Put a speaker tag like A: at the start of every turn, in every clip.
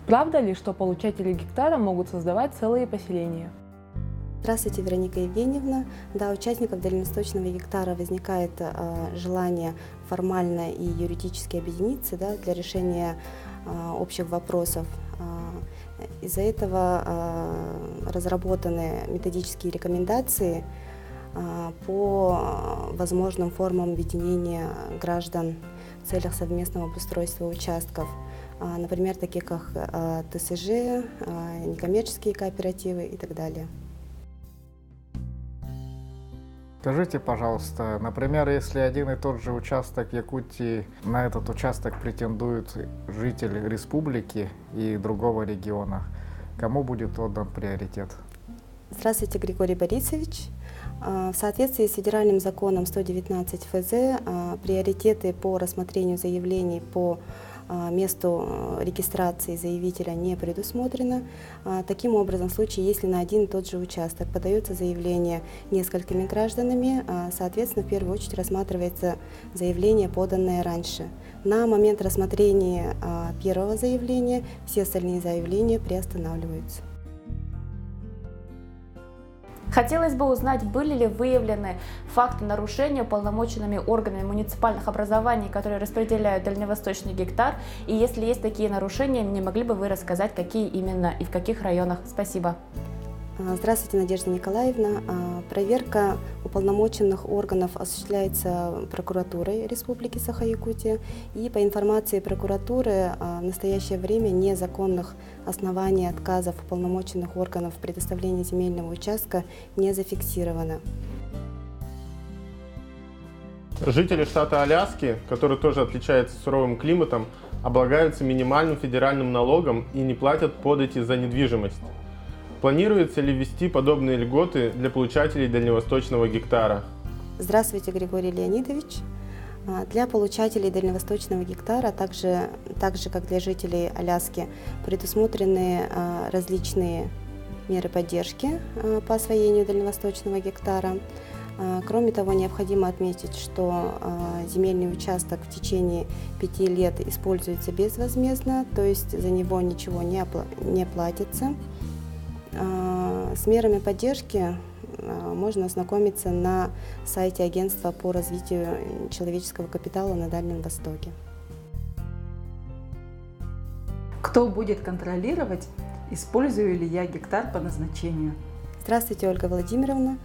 A: Правда ли, что получатели гектара могут создавать целые поселения?
B: Здравствуйте, Вероника Евгеньевна. Да, у участников дальневосточного гектара возникает желание формально и юридически объединиться, да, для решения общих вопросов. Из-за этого разработаны методические рекомендации по возможным формам объединения граждан в целях совместного обустройства участков. Например, такие как ТСЖ, некоммерческие кооперативы и так далее.
C: Скажите, пожалуйста, например, если один и тот же участок Якутии, на этот участок претендует житель республики и другого региона, кому будет отдан приоритет?
B: Здравствуйте, Григорий Борисович. В соответствии с федеральным законом 119 ФЗ приоритеты по рассмотрению заявлений по месту регистрации заявителя не предусмотрено. Таким образом, в случае, если на один и тот же участок подается заявление несколькими гражданами, соответственно, в первую очередь рассматривается заявление, поданное раньше. На момент рассмотрения первого заявления все остальные заявления приостанавливаются.
D: Хотелось бы узнать, были ли выявлены факты нарушения уполномоченными органами муниципальных образований, которые распределяют дальневосточный гектар, и если есть такие нарушения, не могли бы вы рассказать, какие именно и в каких районах? Спасибо.
B: Здравствуйте, Надежда Николаевна. Проверка уполномоченных органов осуществляется прокуратурой Республики Саха-Якутия. И по информации прокуратуры, в настоящее время незаконных оснований отказов уполномоченных органов в предоставлении земельного участка не зафиксировано.
E: Жители штата Аляски, который тоже отличается суровым климатом, облагаются минимальным федеральным налогом и не платят подати за недвижимость. Планируется ли ввести подобные льготы для получателей дальневосточного гектара?
B: Здравствуйте, Григорий Леонидович. Для получателей дальневосточного гектара, так же как для жителей Аляски, предусмотрены различные меры поддержки по освоению дальневосточного гектара. Кроме того, необходимо отметить, что земельный участок в течение 5 лет используется безвозмездно, то есть за него ничего не платится. С мерами поддержки можно ознакомиться на сайте Агентства по развитию человеческого капитала на Дальнем Востоке.
F: Кто будет контролировать, использую ли я гектар по назначению?
B: Здравствуйте, Ольга Владимировна.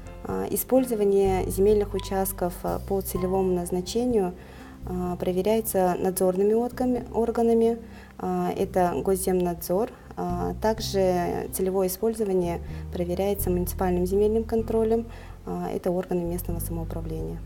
B: Использование земельных участков по целевому назначению проверяется надзорными органами. Это Госземнадзор. Также целевое использование проверяется муниципальным земельным контролем. Это органы местного самоуправления.